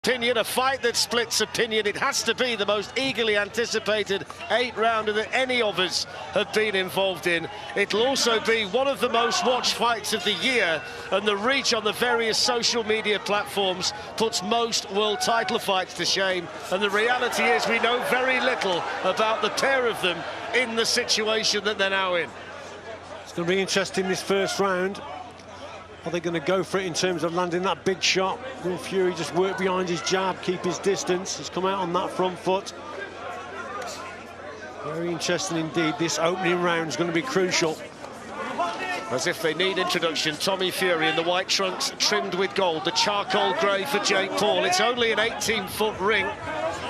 Opinion, a fight that splits opinion. It has to be the most eagerly anticipated 8-rounder that any of us have been involved in. It'll also be one of the most watched fights of the year, and the reach on the various social media platforms puts most world title fights to shame. And the reality is we know very little about the pair of them in the situation that they're now in. It's going to be interesting, this first round. Are they going to go for it in terms of landing that big shot? Will Fury just work behind his jab, keep his distance? He's come out on that front foot. Very interesting indeed. This opening round is going to be crucial. As if they need introduction, Tommy Fury in the white trunks trimmed with gold, the charcoal grey for Jake Paul. It's only an 18-foot ring,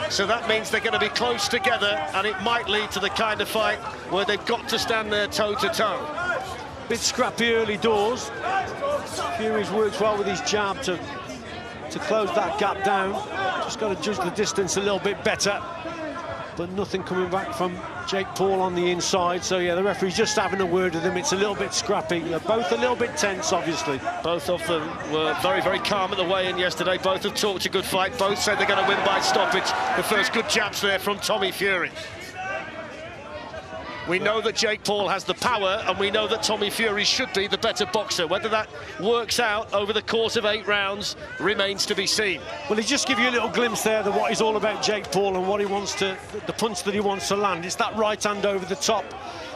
so that means they're going to be close together, and it might lead to the kind of fight where they've got to stand there toe-to-toe. Bit scrappy early doors. Fury's worked well with his jab to close that gap down. Just got to judge the distance a little bit better. But nothing coming back from Jake Paul on the inside. So, yeah, the referee's just having a word with them. It's a little bit scrappy. They're both a little bit tense, obviously. Both of them were very, very calm at the weigh-in yesterday. Both have talked a good fight. Both said they're going to win by stoppage. The first good jabs there from Tommy Fury. We know that Jake Paul has the power, and we know that Tommy Fury should be the better boxer. Whether that works out over the course of 8 rounds remains to be seen. Well, he just give you a little glimpse there of what he's all about, Jake Paul, and what he wants to, the punch that he wants to land. It's that right hand over the top.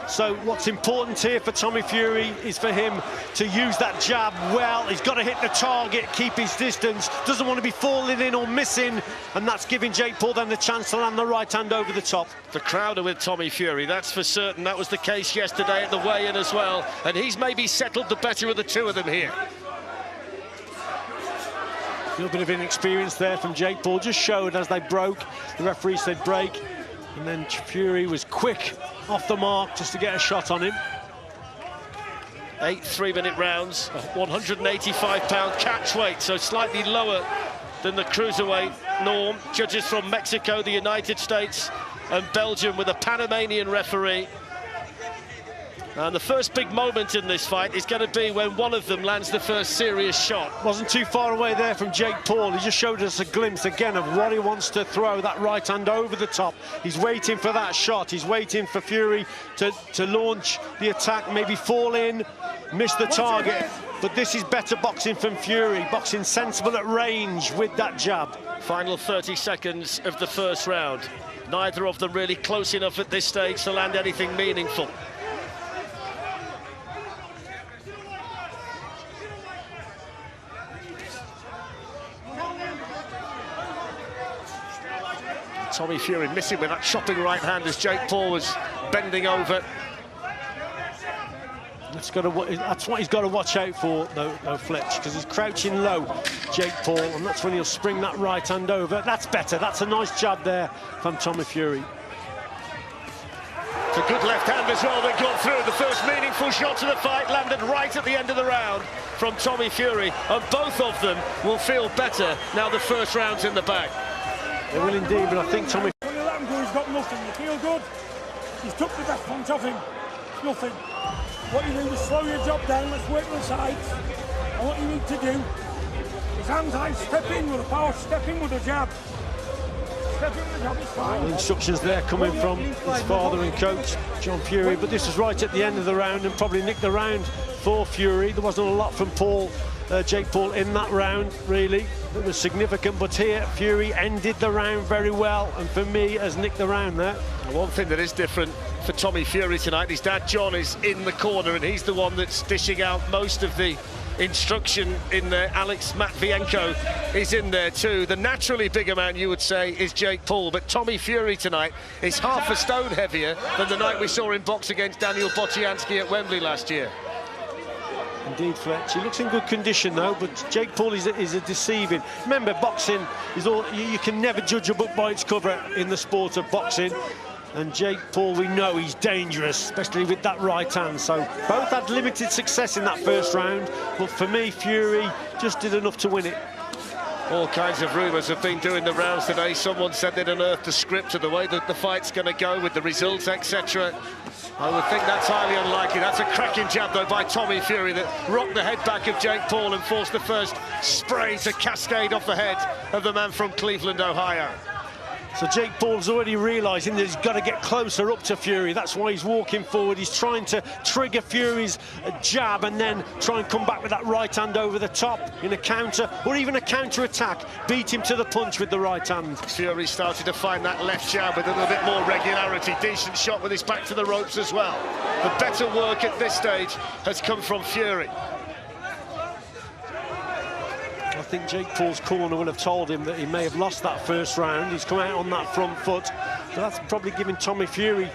So what's important here for Tommy Fury is for him to use that jab well. He's got to hit the target, keep his distance, doesn't want to be falling in or missing, and that's giving Jake Paul then the chance to land the right hand over the top. The crowd are with Tommy Fury, that's for certain. That was the case yesterday at the weigh-in as well, and he's maybe settled the better of the two of them here. A little bit of inexperience there from Jake Paul, just showed as they broke. The referee said break, and then Fury was quick off the mark just to get a shot on him. 8 3-minute rounds, 185-pound catch weight, so slightly lower than the cruiserweight norm. Judges from Mexico, the United States and Belgium with a Panamanian referee. And the first big moment in this fight is going to be when one of them lands the first serious shot. Wasn't too far away there from Jake Paul. He just showed us a glimpse again of what he wants to throw, that right hand over the top. He's waiting for that shot. He's waiting for Fury to launch the attack, maybe fall in, miss the target. But this is better boxing from Fury, boxing sensible at range with that jab. Final 30 seconds of the first round. Neither of them really close enough at this stage to land anything meaningful. Tommy Fury missing with that chopping right hand as Jake Paul was bending over. That's what he's got to watch out for, though Fletch, because he's crouching low, Jake Paul, and that's when he'll spring that right hand over. That's better. That's a nice jab there from Tommy Fury. It's a good left hand as well that got through. The first meaningful shots of the fight landed right at the end of the round from Tommy Fury, and both of them will feel better now the first round's in the bag. They will indeed, but I think Tommy... When you let him go, he's got nothing. You feel good? He's took the death punch off him. Nothing. What you need is slow your job down, let's work the sides. And what you need to do is hands high, step in with a power, step in with a jab. Step in with a jab, it's fine. Instructions there coming from his father and coach, John Fury, but this was right at the end of the round and probably nicked the round for Fury. There wasn't a lot from Jake Paul in that round, really. It was significant, but here Fury ended the round very well, and for me has nicked the round there. One thing that is different for Tommy Fury tonight, his dad John is in the corner, and he's the one that's dishing out most of the instruction in there. Alex Matvienko is in there too. The naturally bigger man, you would say, is Jake Paul, but Tommy Fury tonight is half a stone heavier than the night we saw him box against Daniel Bocianski at Wembley last year. Indeed, Fletch. He looks in good condition, though, but Jake Paul is a deceiving. Remember, boxing is all... You can never judge a book by its cover in the sport of boxing. And Jake Paul, we know he's dangerous, especially with that right hand. So both had limited success in that first round, but for me, Fury just did enough to win it. All kinds of rumours have been doing the rounds today. Someone said they'd unearthed the script of the way that the fight's going to go with the results, etc. I would think that's highly unlikely. That's a cracking jab, though, by Tommy Fury that rocked the head back of Jake Paul and forced the first spray to cascade off the head of the man from Cleveland, Ohio. So Jake Paul's already realising that he's got to get closer up to Fury. That's why he's walking forward. He's trying to trigger Fury's jab and then try and come back with that right hand over the top in a counter or even a counter attack. Beat him to the punch with the right hand. Fury started to find that left jab with a little bit more regularity. Decent shot with his back to the ropes as well. The better work at this stage has come from Fury. I think Jake Paul's corner will have told him that he may have lost that first round. He's come out on that front foot, but that's probably giving Tommy Fury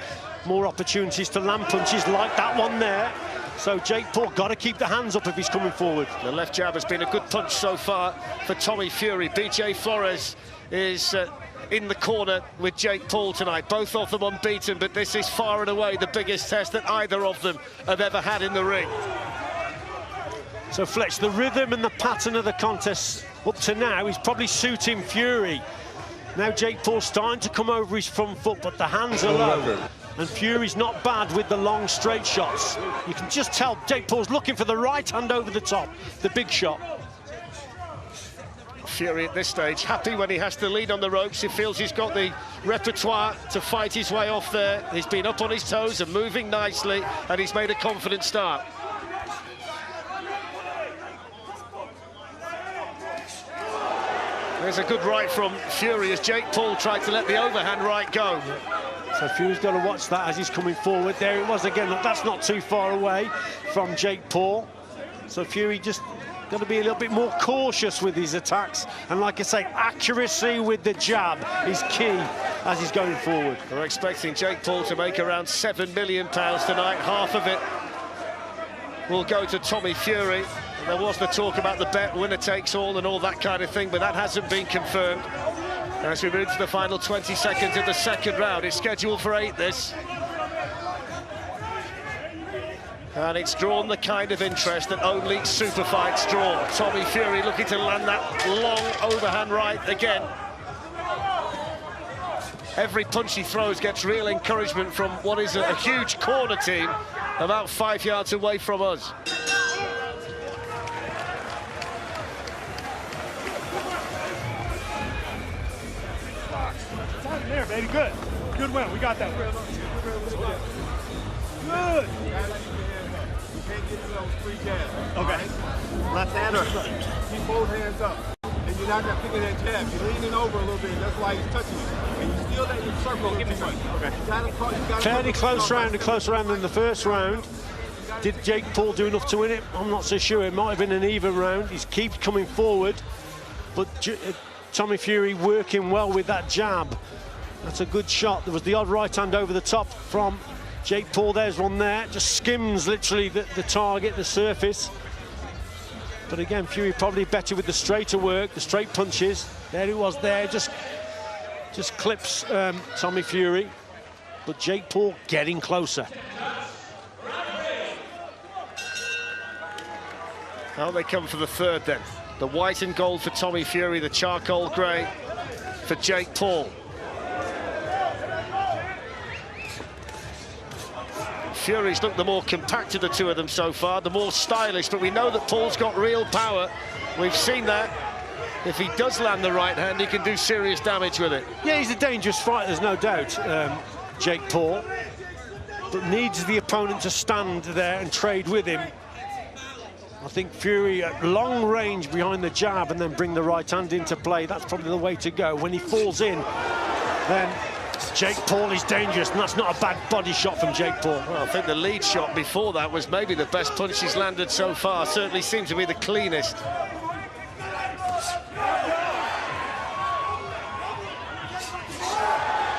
more opportunities to land punches like that one there. So Jake Paul got to keep the hands up if he's coming forward. The left jab has been a good punch so far for Tommy Fury. BJ Flores is in the corner with Jake Paul tonight. Both of them unbeaten, but this is far and away the biggest test that either of them have ever had in the ring. So Fletch, the rhythm and the pattern of the contest up to now is probably suiting Fury. Now Jake Paul's starting to come over his front foot, but the hands are low. And Fury's not bad with the long straight shots. You can just tell Jake Paul's looking for the right hand over the top, the big shot. Fury at this stage happy when he has to lead on the ropes. He feels he's got the repertoire to fight his way off there. He's been up on his toes and moving nicely, and he's made a confident start. There's a good right from Fury as Jake Paul tried to let the overhand right go. So Fury's got to watch that as he's coming forward. There it was again. Look, that's not too far away from Jake Paul. So Fury just got to be a little bit more cautious with his attacks. And like I say, accuracy with the jab is key as he's going forward. We're expecting Jake Paul to make around £7 million tonight. Half of it will go to Tommy Fury. There was the talk about the bet, winner takes all and all that kind of thing, but that hasn't been confirmed. As we move to the final 20 seconds of the second round, it's scheduled for 8, this. And it's drawn the kind of interest that only super fights draw. Tommy Fury looking to land that long overhand right again. Every punch he throws gets real encouragement from what is a huge corner team about 5 yards away from us. There, baby, good. Good win, we got that. Good. Okay. Left hand or keep both hands up. And you're not picking that jab. You're leaning over a little bit. That's why he's touching you. And you still let your circle get me right. Okay. You got Fairly close round, a closer round than the first round. Did Jake Paul do enough to win it? I'm not so sure. It might have been an even round. He keeps coming forward, but Tommy Fury working well with that jab. That's a good shot. There was the odd right hand over the top from Jake Paul. There's one there. Just skims literally the target, the surface. But again, Fury probably better with the straighter work, the straight punches. There it was there. Just clips Tommy Fury. But Jake Paul getting closer. How they come for the third then? The white and gold for Tommy Fury, the charcoal grey for Jake Paul. Fury's looked the more compact of the two of them so far, the more stylish, but we know that Paul's got real power. We've seen that. If he does land the right hand, he can do serious damage with it. Yeah, he's a dangerous fighter, there's no doubt, Jake Paul, but needs the opponent to stand there and trade with him. I think Fury at long range behind the jab and then bring the right hand into play. That's probably the way to go. When he falls in, then Jake Paul is dangerous, and that's not a bad body shot from Jake Paul. Well, I think the lead shot before that was maybe the best punch he's landed so far. Certainly seemed to be the cleanest.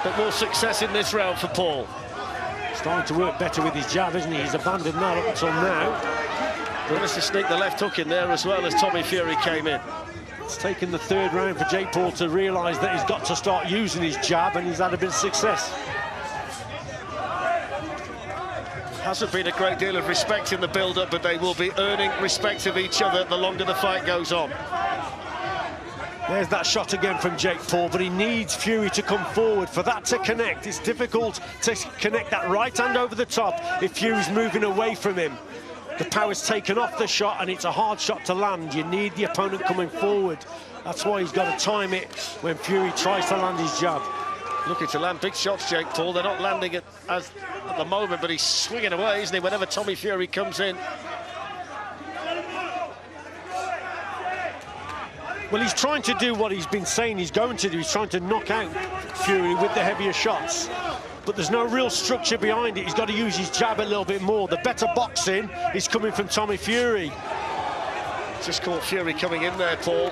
But more success in this round for Paul. Starting to work better with his jab, isn't he? He's abandoned that up until now. Managed to sneak the left hook in there as well as Tommy Fury came in. It's taken the third round for Jake Paul to realise that he's got to start using his jab, and he's had a bit of success. Hasn't been a great deal of respect in the build-up, but they will be earning respect of each other the longer the fight goes on. There's that shot again from Jake Paul, but he needs Fury to come forward. For that to connect, it's difficult to connect that right hand over the top if Fury's moving away from him. The power's taken off the shot, and it's a hard shot to land. You need the opponent coming forward. That's why he's got to time it when Fury tries to land his jab. Looking to land big shots, Jake Paul. They're not landing it at the moment, but he's swinging away, isn't he, whenever Tommy Fury comes in. Well, he's trying to do what he's been saying he's going to do. He's trying to knock out Fury with the heavier shots. But there's no real structure behind it. He's got to use his jab a little bit more. The better boxing is coming from Tommy Fury. Just caught Fury coming in there, Paul,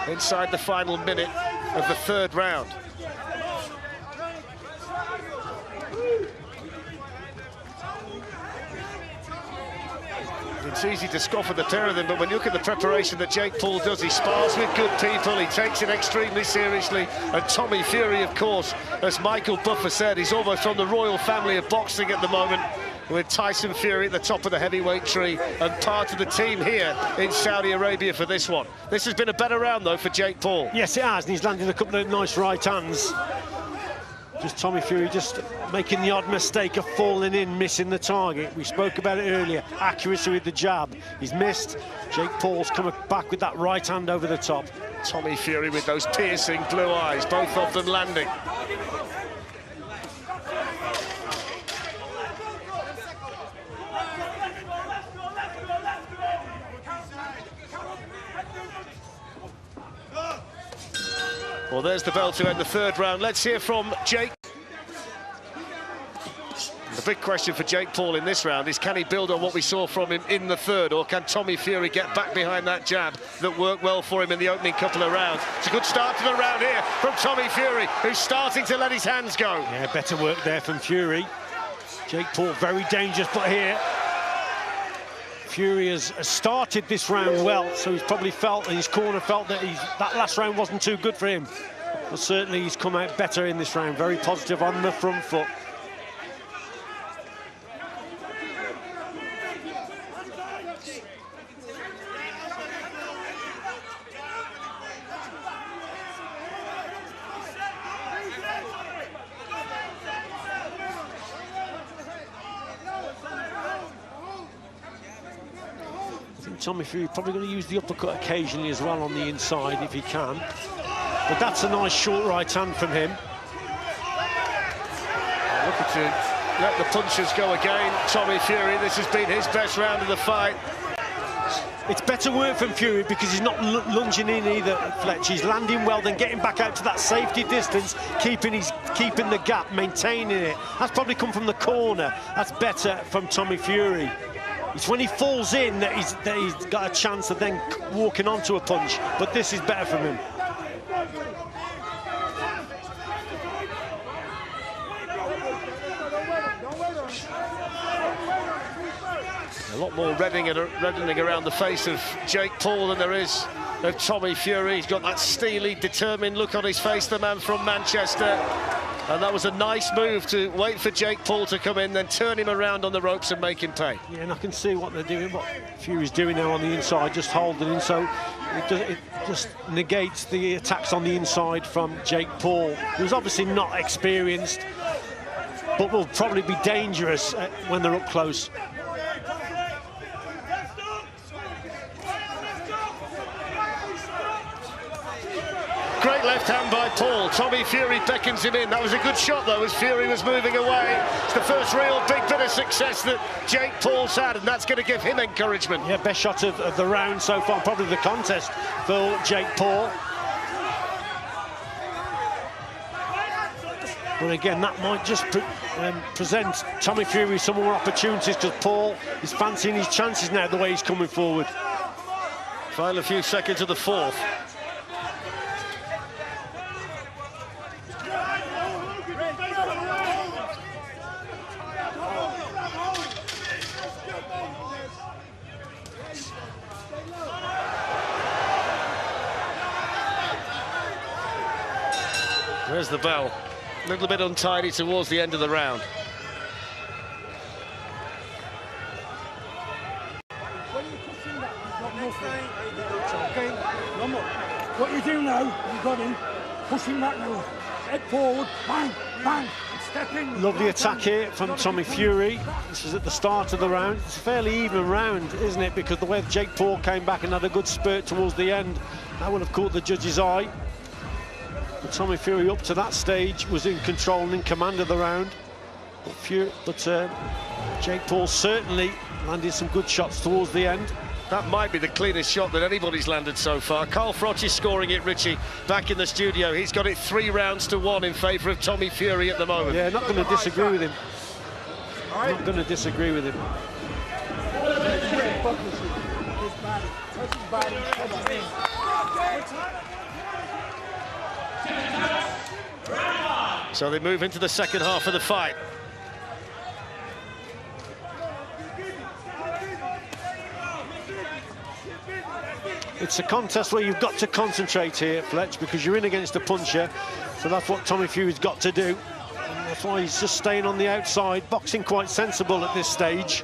inside the final minute of the third round. It's easy to scoff at the pair of them, but when you look at the preparation that Jake Paul does, he spars with good people, he takes it extremely seriously, and Tommy Fury, of course, as Michael Buffer said, he's almost on the royal family of boxing at the moment, with Tyson Fury at the top of the heavyweight tree and part of the team here in Saudi Arabia for this one. This has been a better round, though, for Jake Paul. Yes, it has, and he's landed a couple of nice right hands. Just Tommy Fury just making the odd mistake of falling in, missing the target. We spoke about it earlier, accuracy with the jab. He's missed. Jake Paul's coming back with that right hand over the top. Tommy Fury with those piercing blue eyes, both of them landing. Well, there's the bell to end the third round. Let's hear from Jake. The big question for Jake Paul in this round is, can he build on what we saw from him in the third, or can Tommy Fury get back behind that jab that worked well for him in the opening couple of rounds? It's a good start to the round here from Tommy Fury, who's starting to let his hands go. Yeah, better work there from Fury. Jake Paul very dangerous, but here Fury has started this round well, so he's probably felt, and his corner felt that that last round wasn't too good for him. But certainly he's come out better in this round, very positive on the front foot. Tommy Fury probably going to use the uppercut occasionally as well on the inside if he can. But that's a nice short right hand from him. Looking to let the punches go again. Tommy Fury, this has been his best round of the fight. It's better work from Fury because he's not lunging in either, Fletch. He's landing well, then getting back out to that safety distance, keeping the gap, maintaining it. That's probably come from the corner. That's better from Tommy Fury. It's when he falls in that he's got a chance of then walking onto a punch, but this is better from him. A lot more reddening around the face of Jake Paul than there is of Tommy Fury. He's got that steely, determined look on his face, the man from Manchester. And that was a nice move to wait for Jake Paul to come in, then turn him around on the ropes and make him pay. Yeah, and I can see what they're doing, what Fury's doing now on the inside, just holding him, so it just negates the attacks on the inside from Jake Paul, who's obviously not experienced, but will probably be dangerous when they're up close. Great left hand by Paul. Tommy Fury beckons him in. That was a good shot, though, as Fury was moving away. It's the first real big bit of success that Jake Paul's had, and that's going to give him encouragement. Yeah, best shot of the round so far, probably the contest for Jake Paul. But again, that might just present Tommy Fury some more opportunities, because Paul is fancying his chances now, the way he's coming forward. Final few seconds of the fourth. There's the bell. A little bit untidy towards the end of the round. What you're got him. Push him back now. Head forward. Bang, bang. Step in. Lovely attack here from Tommy Fury. This is at the start of the round. It's a fairly even round, isn't it? Because the way Jake Paul came back and had a good spurt towards the end, that would have caught the judge's eye. But Tommy Fury up to that stage was in control and in command of the round. But Jake Paul certainly landed some good shots towards the end. That might be the cleanest shot that anybody's landed so far. Carl Froch is scoring it, Richie, back in the studio. He's got it 3 rounds to 1 in favour of Tommy Fury at the moment. Yeah, not going to disagree with him. Not going to disagree with him. So they move into the second half of the fight. It's a contest where you've got to concentrate here, Fletch, because you're in against a puncher. So that's what Tommy Fury's got to do. And that's why he's just staying on the outside. Boxing quite sensible at this stage.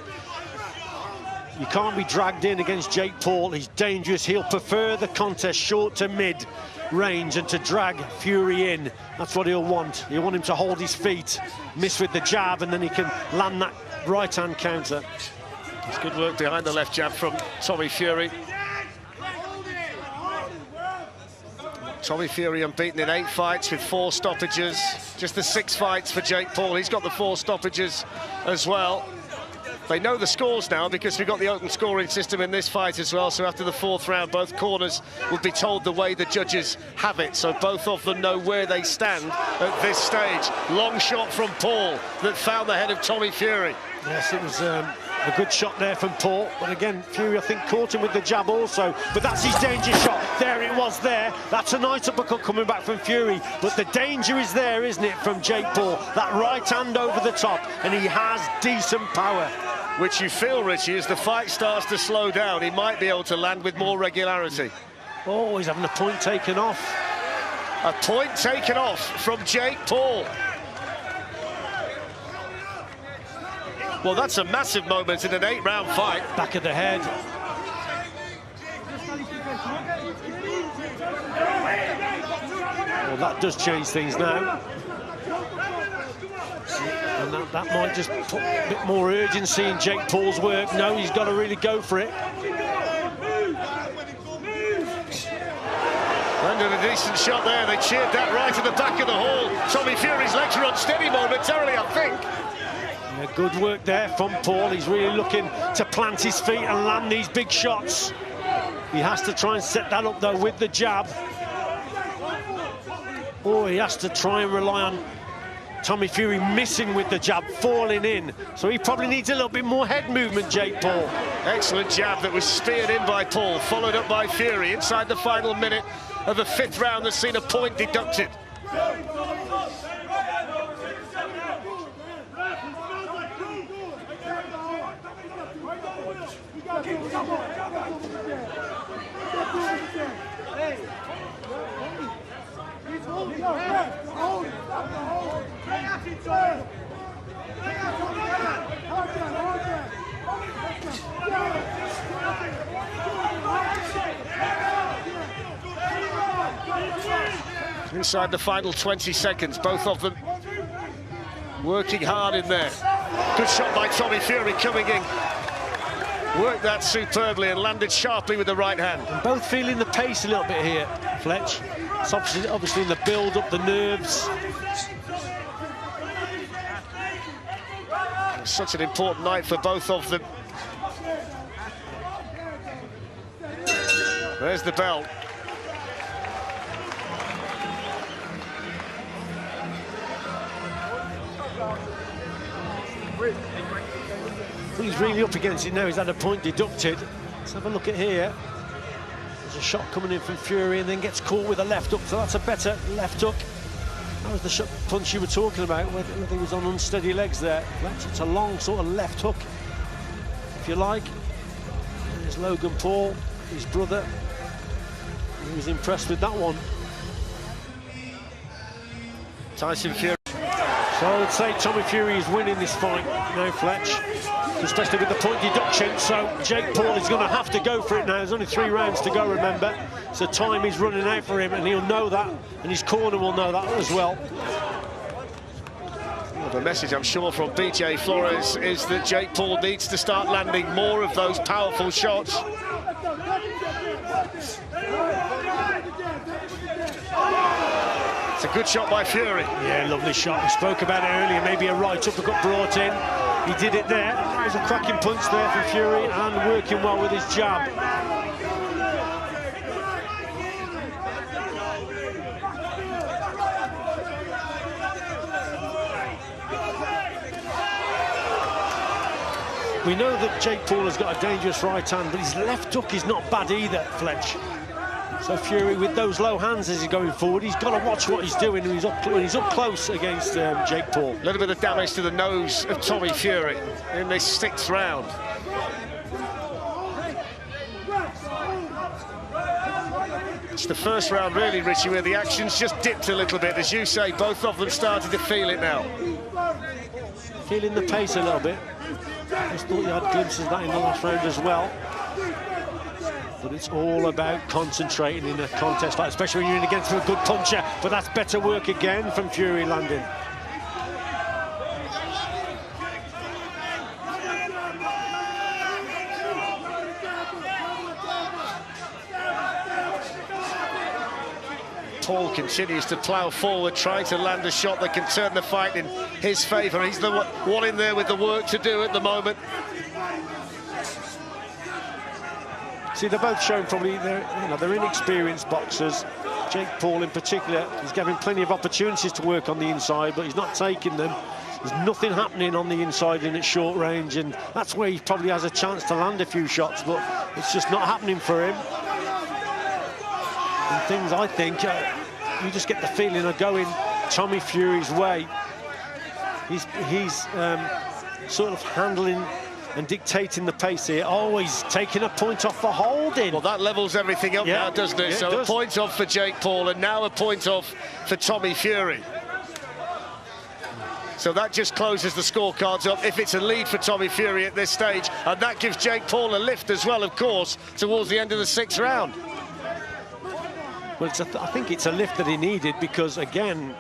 You can't be dragged in against Jake Paul. He's dangerous. He'll prefer the contest short to mid range and to drag Fury in. That's what he'll want. He'll want him to hold his feet, miss with the jab, and then he can land that right-hand counter. It's good work behind the left jab from Tommy Fury. Tommy Fury unbeaten in 8 fights with 4 stoppages. Just the 6 fights for Jake Paul. He's got the 4 stoppages as well. They know the scores now because we've got the open scoring system in this fight as well. So after the 4th round, both corners will be told the way the judges have it. So both of them know where they stand at this stage. Long shot from Paul that found the head of Tommy Fury. Yes, it was a good shot there from Paul. But again, Fury, I think, caught him with the jab also. But that's his danger shot. There it was there. That's a nice uppercut coming back from Fury. But the danger is there, isn't it, from Jake Paul? That right hand over the top. And he has decent power. Which you feel, Richie, as the fight starts to slow down, he might be able to land with more regularity. Oh, he's having a point taken off. A point taken off from Jake Paul. Well, that's a massive moment in an 8-round fight. Back of the head. Well, that does change things now. And that might just put a bit more urgency in Jake Paul's work. No, he's got to really go for it. Landed a decent shot there. They cheered that right at the back of the hall. Tommy Fury's legs are unsteady momentarily, I think. Yeah, good work there from Paul. He's really looking to plant his feet and land these big shots. He has to try and set that up, though, with the jab. Or he has to try and rely on Tommy Fury missing with the jab, falling in. So he probably needs a little bit more head movement, Jake Paul. Excellent jab that was speared in by Paul, followed up by Fury inside the final minute of the 5th round that's seen a point deducted. Inside the final 20 seconds, both of them working hard in there. Good shot by Tommy Fury coming in. Worked that superbly and landed sharply with the right hand. And both feeling the pace a little bit here, Fletch. It's obviously in the build-up, the nerves. It's such an important night for both of them. There's the bell. He's really up against it now. He's had a point deducted. Let's have a look at here. There's a shot coming in from Fury and then gets caught with a left hook. So that's a better left hook. That was the shot punch you were talking about, whether he was on unsteady legs there. It's a long sort of left hook, if you like. And there's Logan Paul, his brother. He was impressed with that one. Tyson Fury. So I would say Tommy Fury is winning this fight now, Fletch, especially with the point deduction. So Jake Paul is going to have to go for it now. There's only 3 rounds to go, remember. So time is running out for him, and he'll know that, and his corner will know that as well. Well, the message, I'm sure, from BJ Flores is that Jake Paul needs to start landing more of those powerful shots. It's a good shot by Fury. Yeah, lovely shot. We spoke about it earlier. Maybe a right uppercut brought in. He did it there. There's a cracking punch there from Fury, and working well with his jab. We know that Jake Paul has got a dangerous right hand, but his left hook is not bad either, Fletch. So Fury, with those low hands as he's going forward, he's got to watch what he's doing when he's up close against Jake Paul. A little bit of damage to the nose of Tommy Fury in this 6th round. It's the first round, really, Richie, where the action's just dipped a little bit. As you say, both of them starting to feel it now. Feeling the pace a little bit. Just thought you had glimpses of that in the last round as well. But it's all about concentrating in a contest like, especially when you're in against a good puncher. But that's better work again from Fury landing. Paul continues to plough forward, trying to land a shot that can turn the fight in his favour. He's the one in there with the work to do at the moment. See, they're both showing probably they're inexperienced boxers. Jake Paul in particular, he's given plenty of opportunities to work on the inside, but he's not taking them. There's nothing happening on the inside in at short range, and that's where he probably has a chance to land a few shots, but it's just not happening for him. And things, I think, you just get the feeling are going Tommy Fury's way. He's sort of handling and dictating the pace here, always taking a point off for holding. Well, that levels everything up now, doesn't it? Yeah, so a point off for Jake Paul, and now a point off for Tommy Fury. So that just closes the scorecards up, if it's a lead for Tommy Fury at this stage, and that gives Jake Paul a lift as well, of course, towards the end of the 6th round. Well, I think it's a lift that he needed, because, again,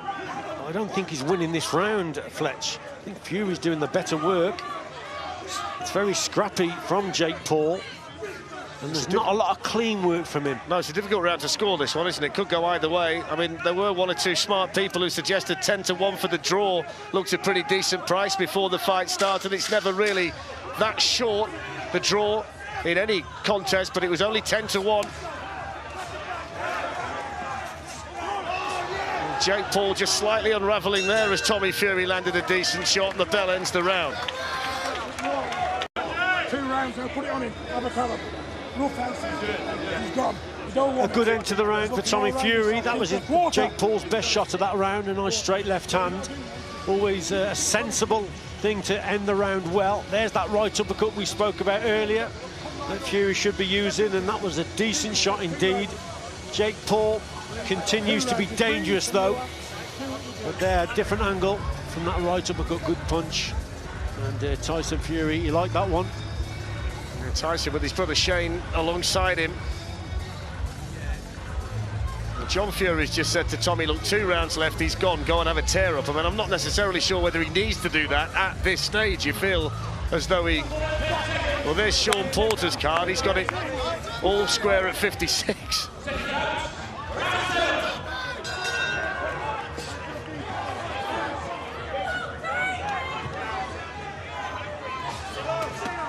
I don't think he's winning this round, Fletch. I think Fury's doing the better work. It's very scrappy from Jake Paul, and there's not a lot of clean work from him. No, it's a difficult round to score, this one, isn't it? Could go either way. I mean, there were 1 or 2 smart people who suggested 10-1 for the draw. Looked a pretty decent price before the fight started. It's never really that short, the draw, in any contest, but it was only 10-1. Jake Paul just slightly unravelling there as Tommy Fury landed a decent shot, and the bell ends the round. 2 rounds, I'll put it on him. Have a tell him. No fancy. He's gone. A good end to the round for Tommy Fury. That was Jake Paul's best shot of that round, a nice straight left hand. Always a sensible thing to end the round well. There's that right uppercut we spoke about earlier that Fury should be using, and that was a decent shot indeed. Jake Paul continues to be dangerous though, but there, different angle from that right uppercut, good punch. And Tyson Fury, you like that one? Yeah, Tyson with his brother Shane alongside him. Well, John Fury's just said to Tommy, look, 2 rounds left, he's gone, go and have a tear up. I mean, I'm not necessarily sure whether he needs to do that at this stage. You feel as though he... Well, there's Sean Porter's card, he's got it all square at 56.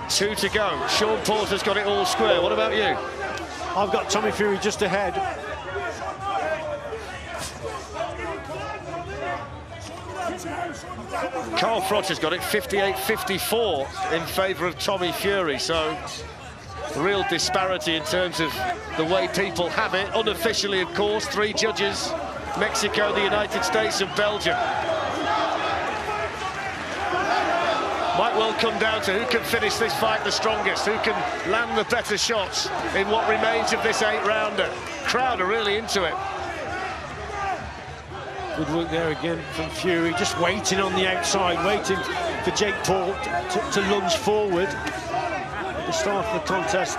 Two to go. Sean Porter's got it all square. What about you? I've got Tommy Fury just ahead. Carl Froch's got it 58-54 in favour of Tommy Fury. So real disparity in terms of the way people have it. Unofficially, of course, 3 judges: Mexico, the United States and Belgium. Might well come down to who can finish this fight the strongest, who can land the better shots in what remains of this 8-rounder. Crowd are really into it. Good work there again from Fury, just waiting on the outside, waiting for Jake Paul to lunge forward at the start of the contest.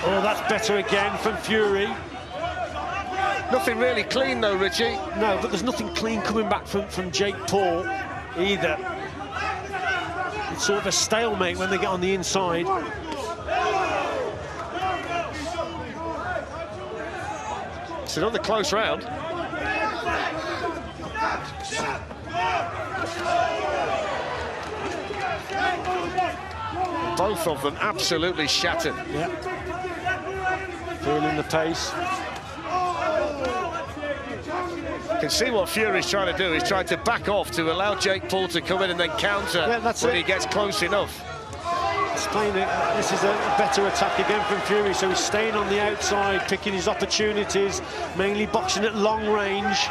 Oh, that's better again from Fury. Nothing really clean though, Richie. No, but there's nothing clean coming back from Jake Paul either. It's sort of a stalemate when they get on the inside. It's another close round. Both of them absolutely shattered. Yeah. Feeling the pace. You can see what Fury's trying to do. He's trying to back off to allow Jake Paul to come in and then counter when he gets close enough. He's playing it. This is a better attack again from Fury, so he's staying on the outside, picking his opportunities, mainly boxing at long range.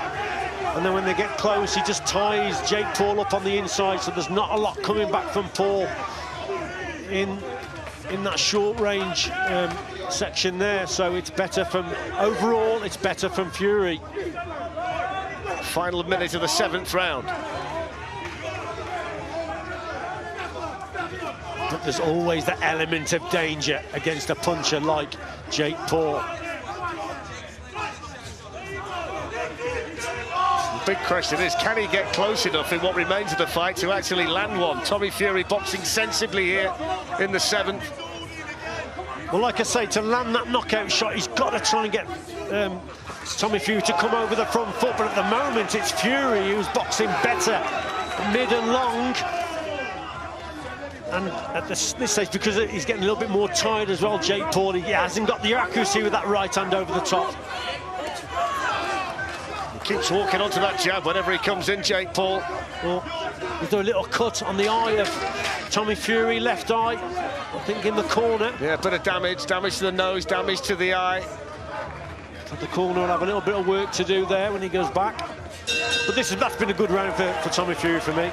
And then when they get close, he just ties Jake Paul up on the inside, so there's not a lot coming back from Paul in that short range section there. So it's better from, overall, it's better from Fury. Final minute of the 7th round. But there's always the element of danger against a puncher like Jake Paul. The big question is, can he get close enough in what remains of the fight to actually land one? Tommy Fury boxing sensibly here in the 7th. Well, like I say, to land that knockout shot, he's got to try and get Tommy Fury to come over the front foot, but at the moment it's Fury who's boxing better mid and long. And at this stage, because he's getting a little bit more tired as well, Jake Paul, he hasn't got the accuracy with that right hand over the top. He keeps walking onto that jab whenever he comes in, Jake Paul. Well, is there a little cut on the eye of Tommy Fury, left eye, I think in the corner. Yeah, a bit of damage to the nose, damage to the eye. But the corner will have a little bit of work to do there when he goes back. But that's been a good round for Tommy Fury for me.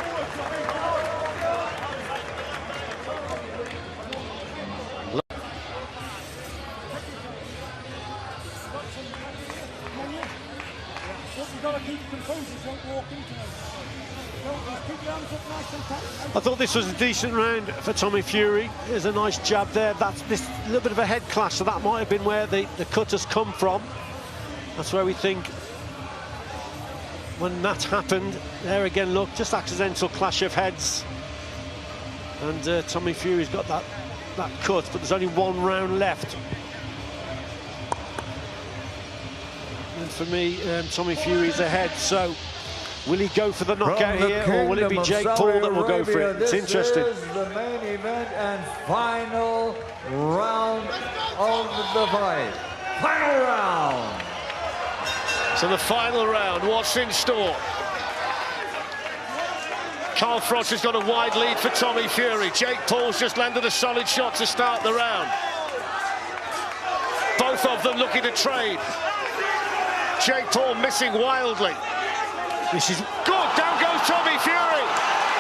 I thought this was a decent round for Tommy Fury. There's a nice jab there. That's this little bit of a head clash, so that might have been where the cut has come from. That's where we think when that happened. There again, look, just accidental clash of heads. And Tommy Fury's got that cut, but there's only one round left. And for me, Tommy Fury's ahead, so will he go for the knockout here, or will it be Jake Paul that will go for it? It's interesting. This is the main event and final round of the fight. Final round. So the final round, what's in store? Carl Frost has got a wide lead for Tommy Fury. Jake Paul's just landed a solid shot to start the round. Both of them looking to trade. Jake Paul missing wildly. This is good. Down goes Tommy Fury.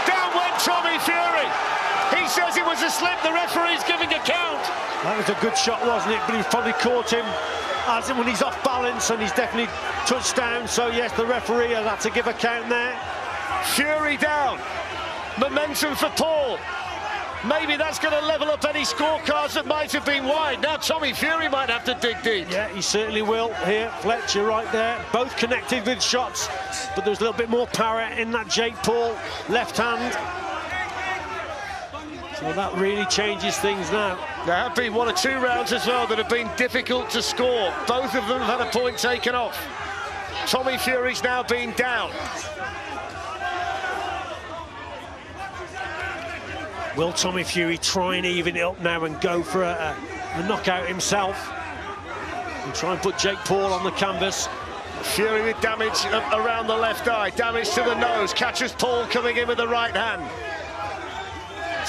Down went Tommy Fury. He says it was a slip. The referee's giving a count. That was a good shot, wasn't it? But he's probably caught him as when he's off balance, and he's definitely touched down. So yes, the referee has had to give a count there. Fury down. Momentum for Paul. Maybe that's going to level up any scorecards that might have been wide. Now Tommy Fury might have to dig deep. Yeah, he certainly will here. Fletcher right there. Both connected with shots, but there's a little bit more power in that Jake Paul left hand. So that really changes things now. There have been 1 or 2 rounds as well that have been difficult to score. Both of them have had a point taken off. Tommy Fury's now been down. Will Tommy Fury try and even it up now and go for a knockout himself? And try and put Jake Paul on the canvas. Fury with damage around the left eye, damage to the nose, catches Paul coming in with the right hand.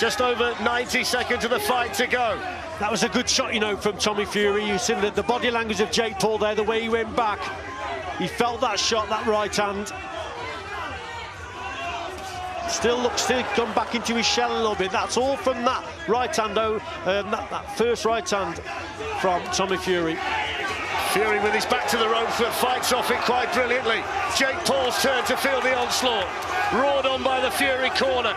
Just over 90 seconds of the fight to go. That was a good shot, you know, from Tommy Fury. You've seen the body language of Jake Paul there, the way he went back. He felt that shot, that right hand. Still come back into his shell a little bit. That's all from that right hand, that first right hand from Tommy Fury. Fury with his back to the ropes, but fights off it quite brilliantly. Jake Paul's turn to feel the onslaught. Roared on by the Fury corner.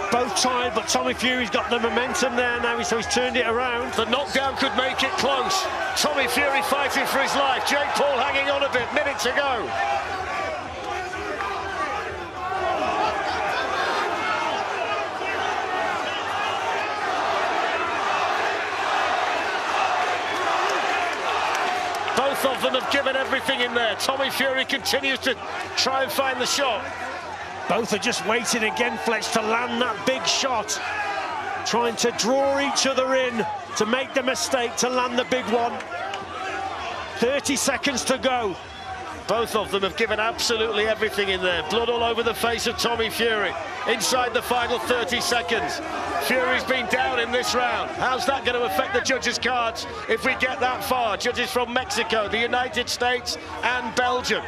Both tired, but Tommy Fury's got the momentum there now, so he's turned it around. The knockdown could make it close. Tommy Fury fighting for his life. Jake Paul hanging on a bit, minute to go. Both of them have given everything in there. Tommy Fury continues to try and find the shot. Both are just waiting again, Fletch, to land that big shot. Trying to draw each other in, to make the mistake, to land the big one. 30 seconds to go. Both of them have given absolutely everything in there. Blood all over the face of Tommy Fury. Inside the final 30 seconds. Fury's been down in this round. How's that going to affect the judges' cards if we get that far? Judges from Mexico, the United States and Belgium.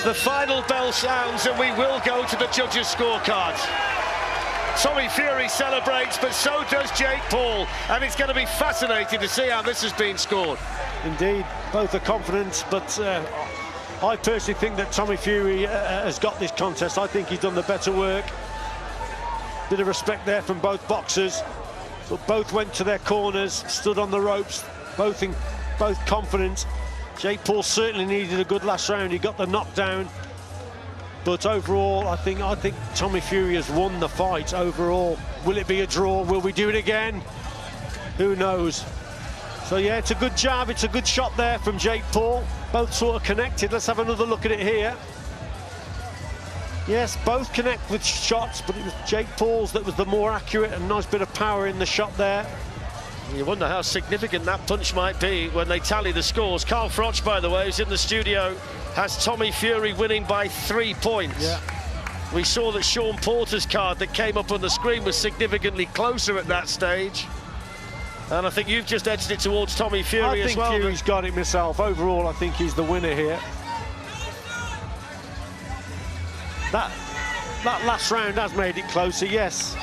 The final bell sounds and we will go to the judges' scorecards. Tommy Fury celebrates, but so does Jake Paul, and it's going to be fascinating to see how this has been scored. Indeed, both are confident, but I personally think that Tommy Fury has got this contest. I think he's done the better work. Bit of respect there from both boxers, but both went to their corners, stood on the ropes, both confident. Jake Paul certainly needed a good last round. He got the knockdown, but overall, I think Tommy Fury has won the fight overall. Will it be a draw? Will we do it again? Who knows? So yeah, it's a good jab. It's a good shot there from Jake Paul. Both sort of connected. Let's have another look at it here. Yes, both connect with shots, but it was Jake Paul's that was the more accurate and nice bit of power in the shot there. You wonder how significant that punch might be when they tally the scores. Carl Froch, by the way, who's in the studio, has Tommy Fury winning by 3 points. Yeah. We saw that Sean Porter's card that came up on the screen was significantly closer at that stage. And I think you've just edged it towards Tommy Fury as well. I think Fury's got it myself. Overall, I think he's the winner here. That last round has made it closer, yes.